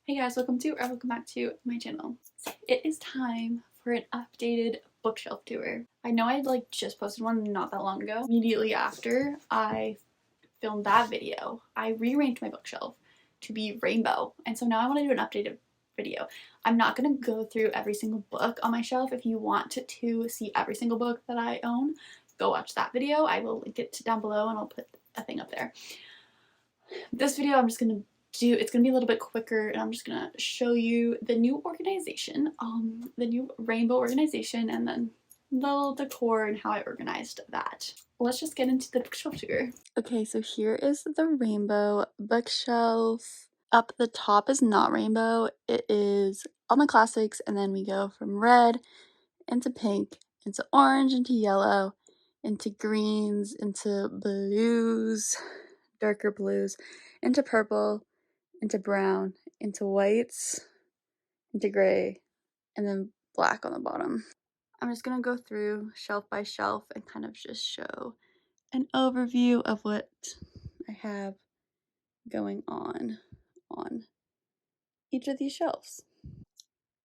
Hey guys, welcome back to my channel. It is time for an updated bookshelf tour. I know I just posted one not that long ago. Immediately after I filmed that video, I rearranged my bookshelf to be rainbow, and so now I want to do an updated video. I'm not going to go through every single book on my shelf. If you want to see every single book that I own, go watch that video. I will link it down below and I'll put a thing up there. This video I'm just going to it's gonna be a little bit quicker, and I'm just gonna show you the new organization, the new rainbow organization, and then the little decor and how I organized that. Let's just get into the bookshelf tour. Okay, so here is the rainbow bookshelf. Up the top is not rainbow, it is all my classics, and then we go from red into pink, into orange, into yellow, into greens, into blues, darker blues, into purple, into brown, into whites, into gray, and then black on the bottom. I'm just gonna go through shelf by shelf and kind of just show an overview of what I have going on each of these shelves.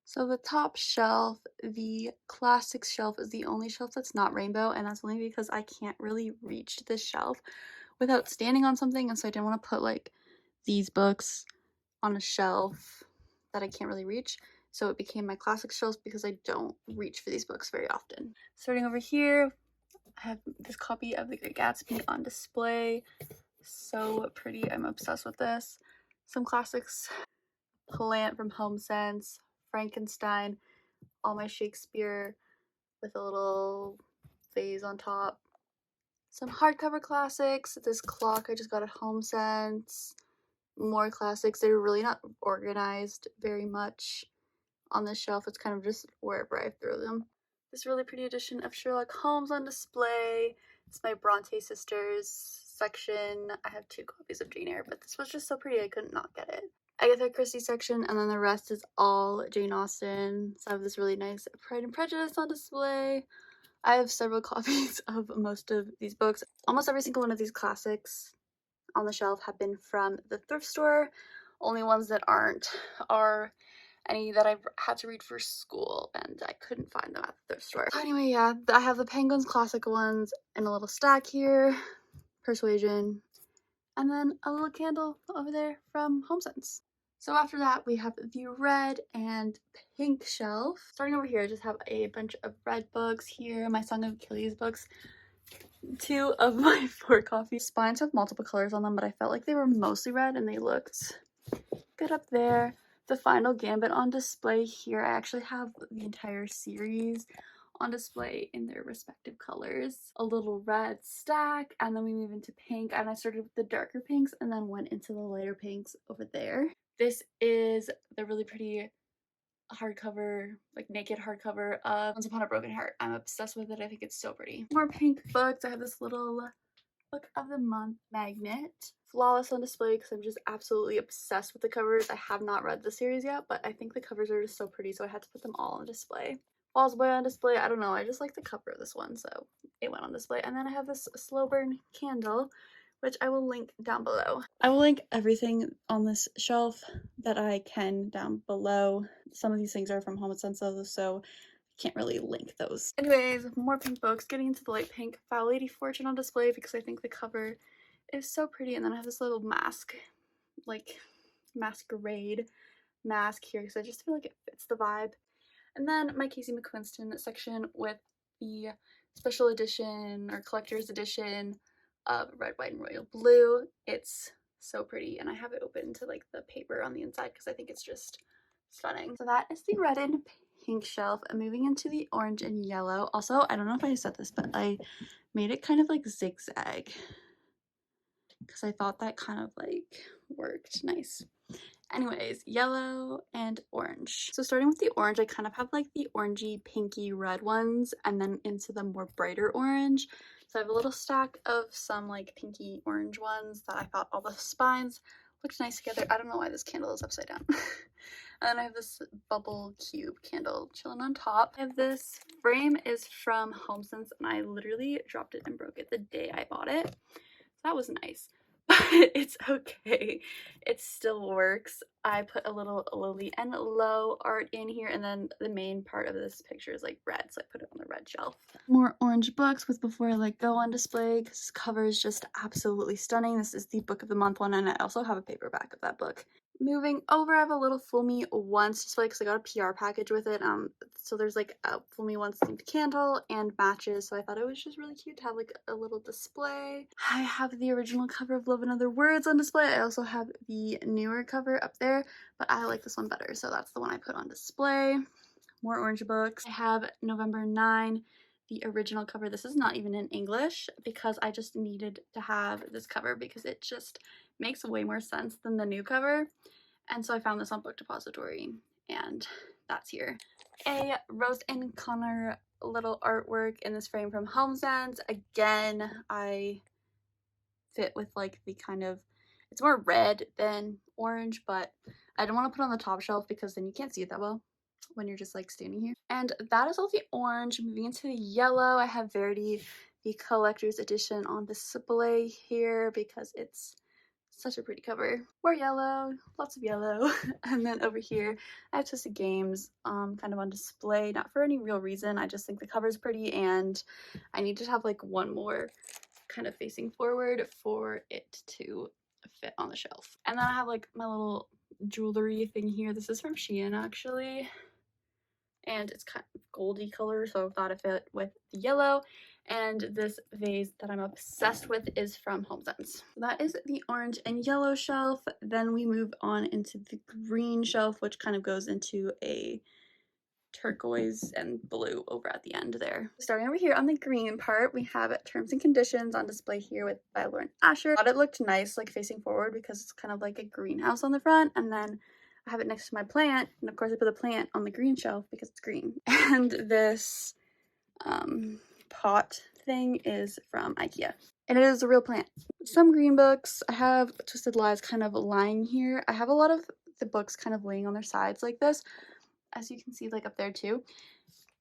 So the top shelf, the classics shelf, is the only shelf that's not rainbow, and that's only because I can't really reach this shelf without standing on something, and so I didn't want to put these books on a shelf that I can't really reach. So it became my classic shelf because I don't reach for these books very often. Starting over here, I have this copy of The Great Gatsby on display. So pretty, I'm obsessed with this. Some classics, Plant from Home Sense, Frankenstein, all my Shakespeare with a little vase on top. Some hardcover classics, this clock I just got at Home Sense. More classics. They're really not organized very much on the shelf. It's kind of just wherever I throw them. This really pretty edition of Sherlock Holmes on display. It's my Bronte sisters section. I have 2 copies of Jane Eyre, but this was just so pretty I couldn't not get it. Agatha Christie section, and then the rest is all Jane Austen. So I have this really nice Pride and Prejudice on display. I have several copies of most of these books. Almost every single one of these classics on the shelf have been from the thrift store. Only ones that aren't are any that I've had to read for school, and I couldn't find them at the thrift store. So anyway, yeah, I have the Penguins classic ones in a little stack here, Persuasion, and then a little candle over there from HomeSense. So after that, we have the red and pink shelf. Starting over here, I just have a bunch of red books here, my Song of Achilles books. 2 of my 4 coffee spines have multiple colors on them, but I felt like they were mostly red and they looked good up there. The Final Gambit on display here. I actually have the entire series on display in their respective colors. A little red stack, and then we move into pink, and I started with the darker pinks and then went into the lighter pinks over there. This is the really pretty hardcover, naked hardcover of Once Upon a Broken Heart. I'm obsessed with it. I think it's so pretty. More pink books. I have this little Book of the Month magnet. Flawless on display because I'm just absolutely obsessed with the covers. I have not read the series yet, but I think the covers are just so pretty, so I had to put them all on display. Falls Boy on display. I don't know, I just like the cover of this one, so it went on display. And then I have this slow burn candle, which I will link down below. I will link everything on this shelf that I can down below. Some of these things are from Home Sense, so I can't really link those. Anyways, more pink books. Getting into the light pink, Foul Lady Fortune on display because I think the cover is so pretty. And then I have this little mask, masquerade mask here because I just feel like it fits the vibe. And then my Casey McQuiston section with the special edition or collector's edition of Red, White, and Royal Blue. It's so pretty, and I have it open to the paper on the inside because I think it's just stunning. So that is the red and pink shelf. I'm moving into the orange and yellow. Also, I don't know if I said this, but I made it kind of zigzag because I thought that kind of worked nice. Anyways, yellow and orange. So starting with the orange, I kind of have the orangey, pinky, red ones, and then into the more brighter orange. So I have a little stack of some pinky orange ones that I thought all the spines looked nice together. I don't know why this candle is upside down. And then I have this bubble cube candle chilling on top. I have this frame is from HomeSense, and I literally dropped it and broke it the day I bought it. So that was nice. but it's okay. It still works. I put a little Lily and Lo art in here, and then the main part of this picture is like red, so I put it on the red shelf. More orange books with Before I Let Go on display, because this cover is just absolutely stunning. This is the book of the month one, and I also have a paperback of that book. Moving over, I have a little Fool Me Once display because I got a PR package with it. So there's like a Fool Me Once themed candle and matches, so I thought it was just really cute to have like a little display. I have the original cover of Love and Other Words on display. I also have the newer cover up there, but I like this one better, so that's the one I put on display. More orange books. I have November 9, the original cover. This is not even in English because I just needed to have this cover because it just makes way more sense than the new cover. And so I found this on Book Depository, and that's here. A Rose and Connor little artwork in this frame from HomeSense. Again, I fit with like the kind of, it's more red than orange, but I don't want to put it on the top shelf because then you can't see it that well when you're just like standing here. And that is all the orange. Moving into the yellow, I have Verity, the collector's edition on display here because it's such a pretty cover. More yellow, lots of yellow. And then over here, I have Twisted Games kind of on display, not for any real reason. I just think the cover's pretty and I need to have like one more kind of facing forward for it to fit on the shelf. And then I have like my little jewelry thing here. This is from Shein actually. And it's kind of goldy color, so I thought it fit with the yellow. And this vase that I'm obsessed with is from HomeSense. That is the orange and yellow shelf. Then we move on into the green shelf, which kind of goes into a turquoise and blue over at the end there. Starting over here on the green part, we have Terms and Conditions on display here with by Lauren Asher. I thought it looked nice like facing forward because it's kind of like a greenhouse on the front, and then I have it next to my plant, and of course I put the plant on the green shelf because it's green. And this pot thing is from IKEA, and it is a real plant. Some green books. I have Twisted Lies kind of lying here. I have a lot of the books kind of laying on their sides like this, as you can see like up there too,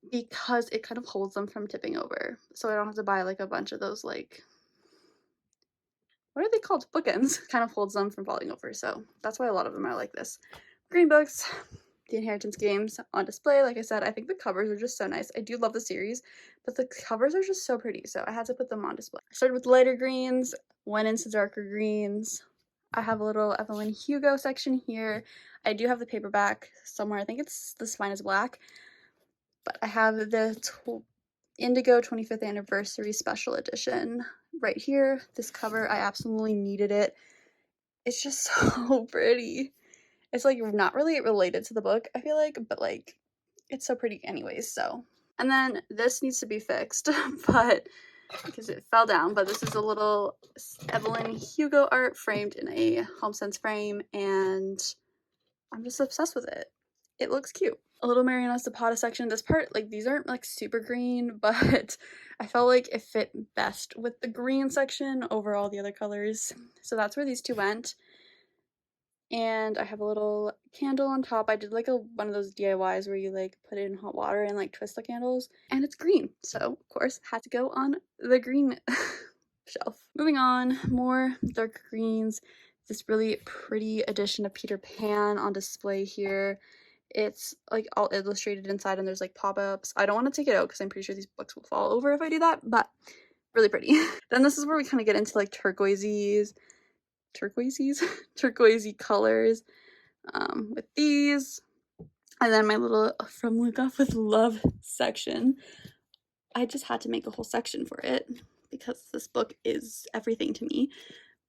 because it kind of holds them from tipping over, so I don't have to buy like a bunch of those, like, what are they called, bookends. Kind of holds them from falling over, so that's why a lot of them are like this. Green books, the Inheritance Games on display. Like I said, I think the covers are just so nice. I do love the series, but the covers are just so pretty, so I had to put them on display. I started with lighter greens, went into darker greens. I have a little Evelyn Hugo section here. I do have the paperback somewhere. I think it's This Fine Is Black. But I have the Indigo 25th Anniversary Special Edition right here. This cover, I absolutely needed it. It's just so pretty. It's like not really related to the book, I feel like, but like it's so pretty anyways, so. And then this needs to be fixed, but because it fell down, but this is a little Evelyn Hugo art framed in a HomeSense frame, and I'm just obsessed with it. It looks cute. A little Mariana Zapata section. This part, like, these aren't like super green, but I felt like it fit best with the green section over all the other colors. So that's where these two went. And I have a little candle on top. I did like one of those DIYs where you like put it in hot water and like twist the candles. And it's green, so of course had to go on the green shelf. Moving on, more dark greens. This really pretty edition of Peter Pan on display here. It's like all illustrated inside and there's like pop-ups. I don't want to take it out because I'm pretty sure these books will fall over if I do that, but really pretty. Then this is where we kind of get into like turquoisey colors with these. And then my little From Luke Off with Love section. I just had to make a whole section for it because this book is everything to me.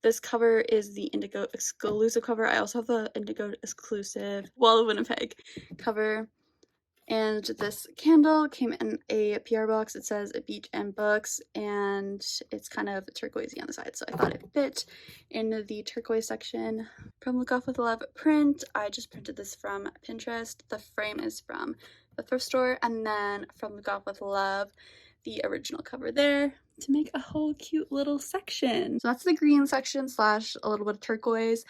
This cover is the Indigo exclusive cover. I also have the Indigo exclusive Wall of Winnipeg cover. And this candle came in a PR box. It says Beach and Books, and it's kind of turquoisey on the side, so I thought it fit in the turquoise section. From Look Off with Love print, I just printed this from Pinterest. The frame is from the thrift store, and then From Look Off with Love, the original cover there, to make a whole cute little section. So that's the green section slash a little bit of turquoise.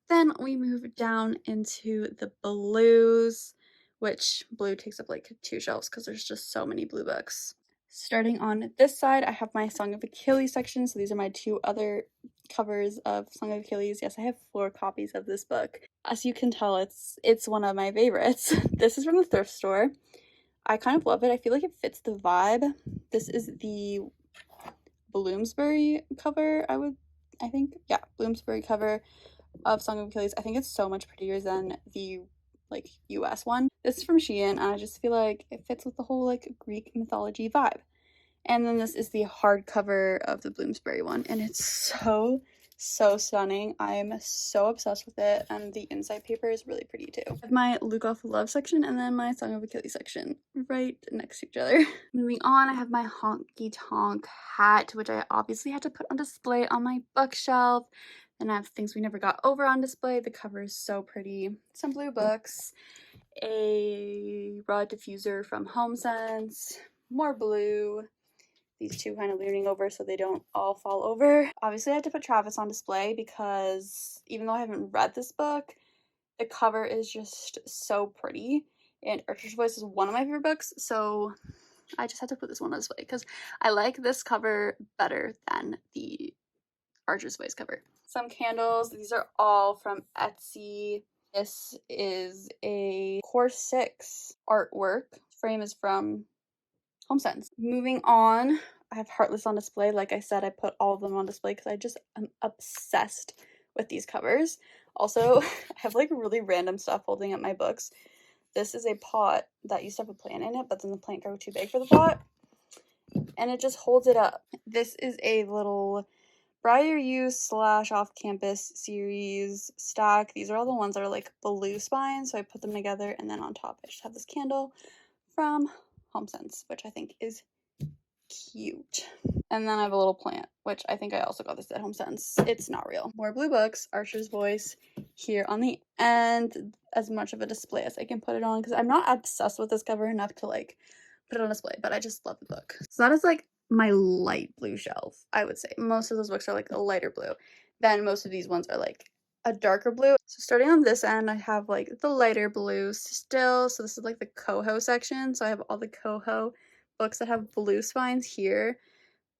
Then we move down into the blues, which blue takes up like 2 shelves because there's just so many blue books. Starting on this side, I have my Song of Achilles section. So these are my 2 other covers of Song of Achilles. Yes, I have 4 copies of this book. As you can tell, it's one of my favorites. This is from the thrift store. I kind of love it. I feel like it fits the vibe. This is the Bloomsbury cover, I think. Yeah, Bloomsbury cover of Song of Achilles. I think it's so much prettier than the like US one. This is from Shein, and I just feel like it fits with the whole like Greek mythology vibe. And then this is the hardcover of the Bloomsbury one, and it's so stunning. I'm so obsessed with it, and the inside paper is really pretty too. I have my Luke Off Love section and then my Song of Achilles section right next to each other. Moving on, I have my Honky Tonk hat, which I obviously had to put on display on my bookshelf. Then I have Things We Never Got Over on display. The cover is so pretty. Some blue books, a rod diffuser from HomeSense, more blue, these two kind of leaning over so they don't all fall over. Obviously I had to put Travis on display because even though I haven't read this book, the cover is just so pretty, and Archer's Voice is one of my favorite books, so I just had to put this one on display because I like this cover better than the Archer's Voice cover. Some candles. These are all from Etsy. This is a Core 6 artwork. Frame is from HomeSense. Moving on, I have Heartless on display. Like I said, I put all of them on display because I just am obsessed with these covers. Also, I have like really random stuff holding up my books. This is a pot that used to have a plant in it, but then the plant grew too big for the pot, and it just holds it up. This is a little Briar U / off-campus series stack. These are all the ones that are like blue spines, so I put them together, and then on top I just have this candle from HomeSense, which I think is cute. And then I have a little plant, which I think I also got this at HomeSense. It's not real. More blue books, Archer's Voice here on the end, as much of a display as I can put it on, because I'm not obsessed with this cover enough to like put it on display, but I just love the book. So that is like my light blue shelf, I would say. Most of those books are like a lighter blue. Then most of these ones are like a darker blue. So starting on this end, I have like the lighter blue still. So this is like the coho section. So I have all the coho books that have blue spines here.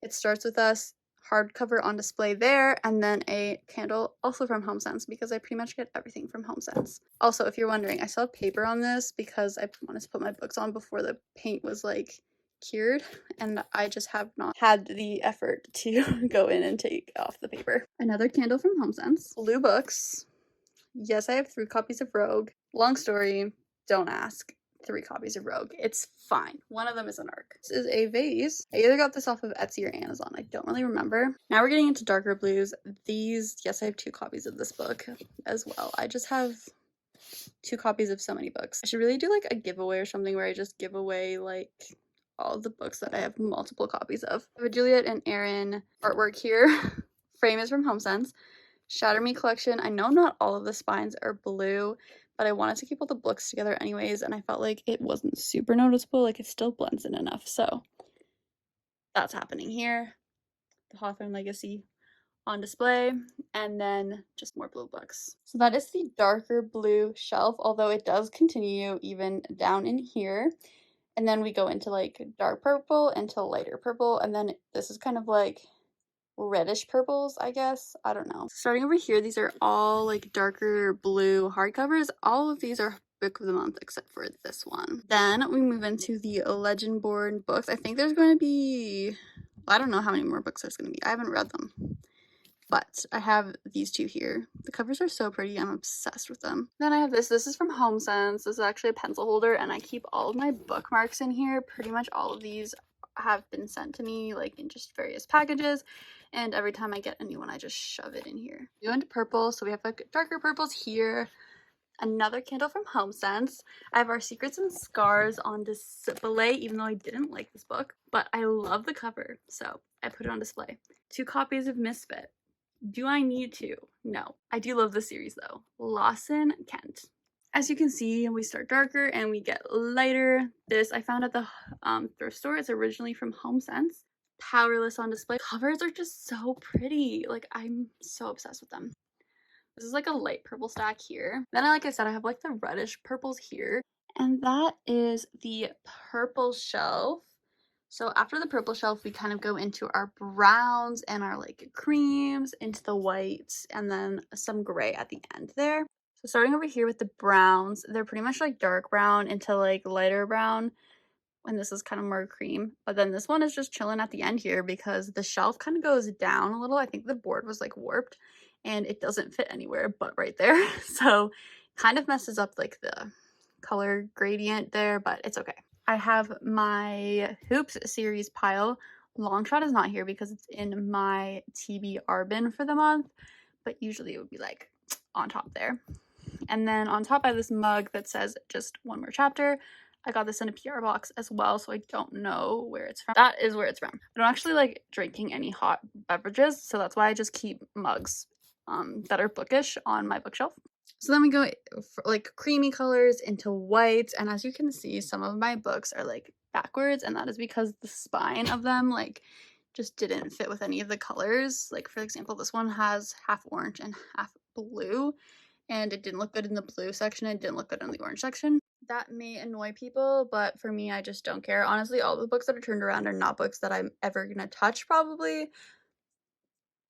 It starts with us, hardcover on display there, and then a candle also from HomeSense because I pretty much get everything from HomeSense. Also, if you're wondering, I still have paper on this because I wanted to put my books on before the paint was like cured, and I just have not had the effort to go in and take off the paper. Another candle from HomeSense. Blue books. Yes, I have 3 copies of Rogue. Long story, don't ask. 3 copies of Rogue. It's fine. One of them is an arc. This is a vase. I either got this off of Etsy or Amazon. I don't really remember. Now we're getting into darker blues. These, yes, I have 2 copies of this book as well. I just have 2 copies of so many books. I should really do like a giveaway or something where I just give away like all of the books that I have multiple copies of. I have a Juliet and Aaron artwork here. Frame is from HomeSense. Shatter Me collection. I know not all of the spines are blue, but I wanted to keep all the books together anyways, and I felt like it wasn't super noticeable, like it still blends in enough, so that's happening here. The Hawthorne Legacy on display, and then just more blue books. So that is the darker blue shelf, although it does continue even down in here. And then we go into like dark purple into lighter purple, and then this is kind of like reddish purples, I guess. I don't know. Starting over here, these are all like darker blue hardcovers. All of these are book of the month except for this one. Then we move into the Legend Born books. I think there's going to be, I don't know how many more books there's going to be. I haven't read them. But I have these 2 here. The covers are so pretty. I'm obsessed with them. Then I have this. This is from HomeSense. This is actually a pencil holder, and I keep all of my bookmarks in here. Pretty much all of these have been sent to me like in just various packages, and every time I get a new one I just shove it in here. We go into purple, so we have like darker purples here. Another candle from HomeSense. I have Our Secrets and Scars on display, even though I didn't like this book, but I love the cover, so I put it on display. 2 copies of Misfit. Do I need to? No. I do love the series though. Lawson Kent. As you can see, we start darker and we get lighter. This I found at the thrift store. It's originally from HomeSense. Powerless on display. Covers are just so pretty. Like, I'm so obsessed with them. This is like a light purple stack here. Then, like I said, I have like the reddish purples here. And that is the purple shelf. So after the purple shelf, we kind of go into our browns and our like creams, into the whites, and then some gray at the end there. So starting over here with the browns, they're pretty much like dark brown into like lighter brown, and this is kind of more cream. But then this one is just chilling at the end here because the shelf kind of goes down a little. I think the board was like warped and it doesn't fit anywhere but right there. So kind of messes up like the color gradient there, but it's okay. I have my Hoops series pile. Longshot is not here because it's in my TBR bin for the month, but usually it would be like on top there. And then on top I have this mug that says just one more chapter. I got this in a PR box as well, so I don't know where it's from. That is where it's from. I don't actually like drinking any hot beverages, so that's why I just keep mugs that are bookish on my bookshelf. So then we go for like creamy colors into whites, and as you can see, some of my books are like backwards, and that is because the spine of them like just didn't fit with any of the colors. Like for example, this one has half orange and half blue, and it didn't look good in the blue section, it didn't look good in the orange section. That may annoy people, but for me, I just don't care. Honestly, all the books that are turned around are not books that I'm ever gonna touch probably.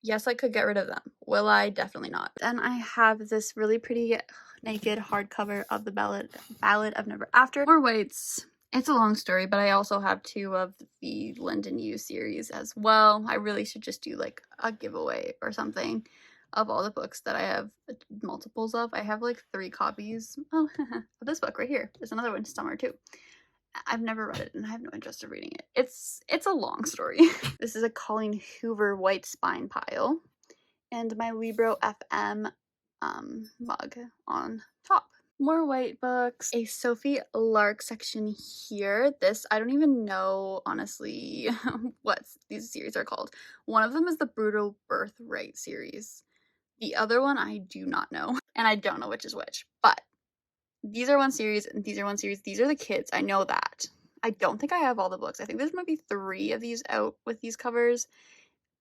Yes, I could get rid of them. Will I? Definitely not. Then I have this really pretty naked hardcover of the Ballad of Never After. More whites. It's a long story, but I also have 2 of the Linden U series as well. I really should just do like a giveaway or something of all the books that I have multiples of. I have like 3 copies. Oh, this book right here. There's another one, Summer too. I've never read it and I have no interest in reading it. It's a long story. This is a Colleen Hoover white spine pile and my Libro FM mug on top. More white books. A Sophie Lark section here. This, I don't even know, honestly, what these series are called. One of them is the Brutal Birthright series. The other one I do not know, and I don't know which is which, but these are one series and these are one series. These are the kids. I know that. I don't think I have all the books. I think there's maybe 3 of these out with these covers,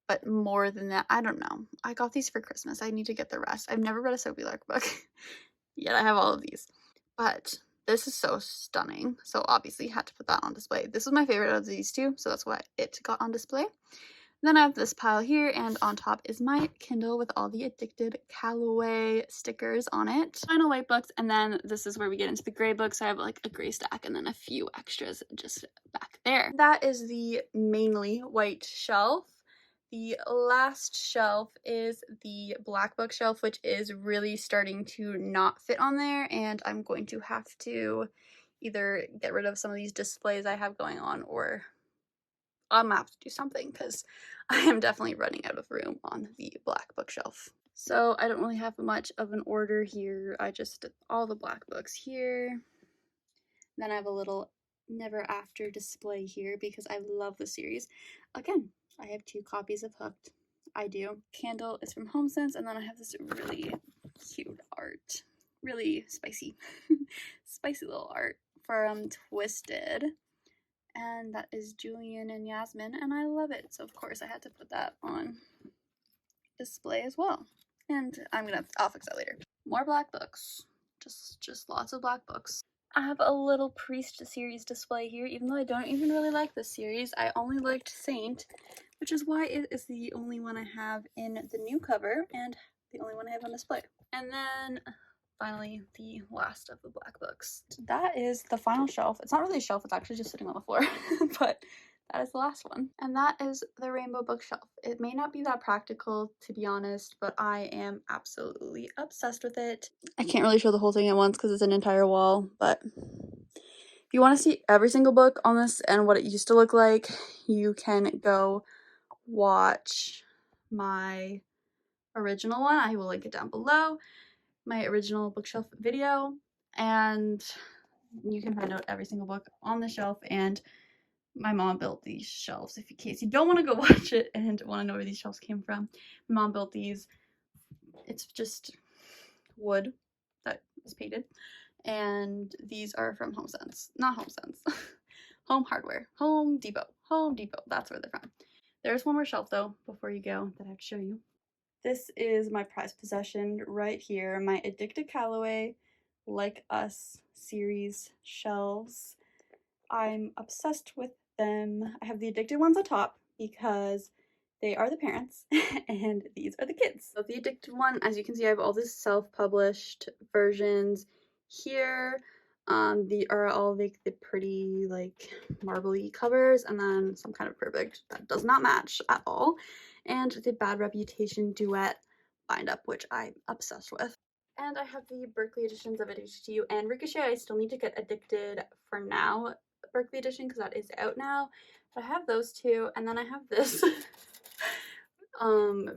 but more than that, I don't know. I got these for Christmas. I need to get the rest. I've never read a Sophie Lark book, yet I have all of these. But this is so stunning, so obviously had to put that on display. This was my favorite out of these 2, so that's why it got on display. Then I have this pile here, and on top is my Kindle with all the Addicted Callaway stickers on it. Final white books, and then this is where we get into the gray books. I have like a gray stack and then a few extras just back there. That is the mainly white shelf. The last shelf is the black bookshelf, which is really starting to not fit on there, and I'm going to have to either get rid of some of these displays I have going on, or I'm gonna have to do something because I am definitely running out of room on the black bookshelf. So I don't really have much of an order here. I just did all the black books here. Then I have a little Never After display here because I love the series. Again, I have 2 copies of Hooked. I do. Candle is from HomeSense, and then I have this really cute art. Really spicy. Spicy little art from Twisted. And that is Julian and Yasmin, and I love it. So of course I had to put that on display as well. And I'll fix that later. More black books. Just lots of black books. I have a little Priest series display here, even though I don't even really like this series. I only liked Saint, which is why it is the only one I have in the new cover and the only one I have on display. And then finally the last of the black books. So that is the final shelf. It's not really a shelf, it's actually just sitting on the floor, but that is the last one. And that is the rainbow bookshelf. It may not be that practical, to be honest, but I am absolutely obsessed with it. I can't really show the whole thing at once because it's an entire wall, but if you want to see every single book on this and what it used to look like, you can go watch my original one. I will link it down below. My original bookshelf video, and you can find out every single book on the shelf. And my mom built these shelves, if in case you don't want to go watch it and want to know where these shelves came from. My mom built these. It's just wood that is painted, and these are from HomeSense. Not HomeSense. Home Hardware. Home Depot. Home Depot. That's where they're from. There's one more shelf though before you go that I have to show you. This is my prized possession right here, my Addicted Callaway Like Us series shelves. I'm obsessed with them, I have the addicted ones on top because they are the parents and these are the kids. So the addicted one, as you can see, I have all these self-published versions here. The are all like the pretty like marbly covers, and then some kind of perfect that does not match at all, and the Bad Reputation duet bind up, which I'm obsessed with. And I have the Berkeley editions of Addicted to You and Ricochet. I still need to get Addicted for Now Berkeley edition because that is out now. But I have those two, and then I have this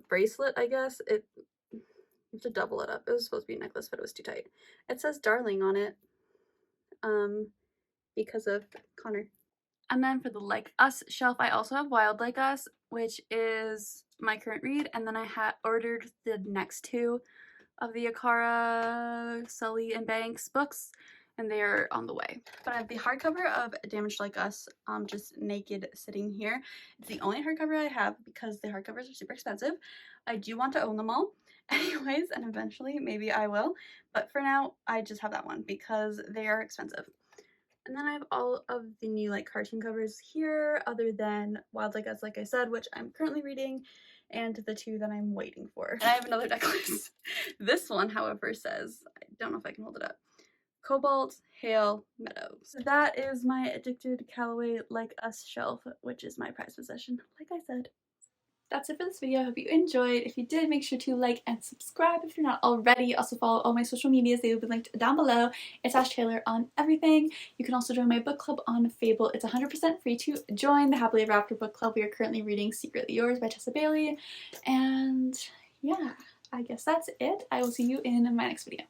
bracelet, I guess. You have to double it up. It was supposed to be a necklace, but it was too tight. It says Darling on it, because of Connor. And then for the Like Us shelf, I also have Wild Like Us, which is my current read, and then I had ordered the next two of the Akara, Sully, and Banks books, and they are on the way. But I have the hardcover of Damaged Like Us, just naked sitting here. It's the only hardcover I have because the hardcovers are super expensive. I do want to own them all anyways, and eventually maybe I will, but for now I just have that one because they are expensive. And then I have all of the new like cartoon covers here, other than Wild Like Us, like I said, which I'm currently reading, and the two that I'm waiting for. And I have another necklace. This one, however, says, I don't know if I can hold it up, Cobalt, Hail, Meadows. So that is my Addicted Callaway Like Us shelf, which is my prized possession, like I said. That's it for this video. I hope you enjoyed. If you did, make sure to like and subscribe if you're not already. Also follow all my social medias. They will be linked down below. It's itsashtaylor on everything. You can also join my book club on Fable. It's 100% free to join the Happily Ever After book club. We are currently reading Secretly Yours by Tessa Bailey. And yeah, I guess that's it. I will see you in my next video.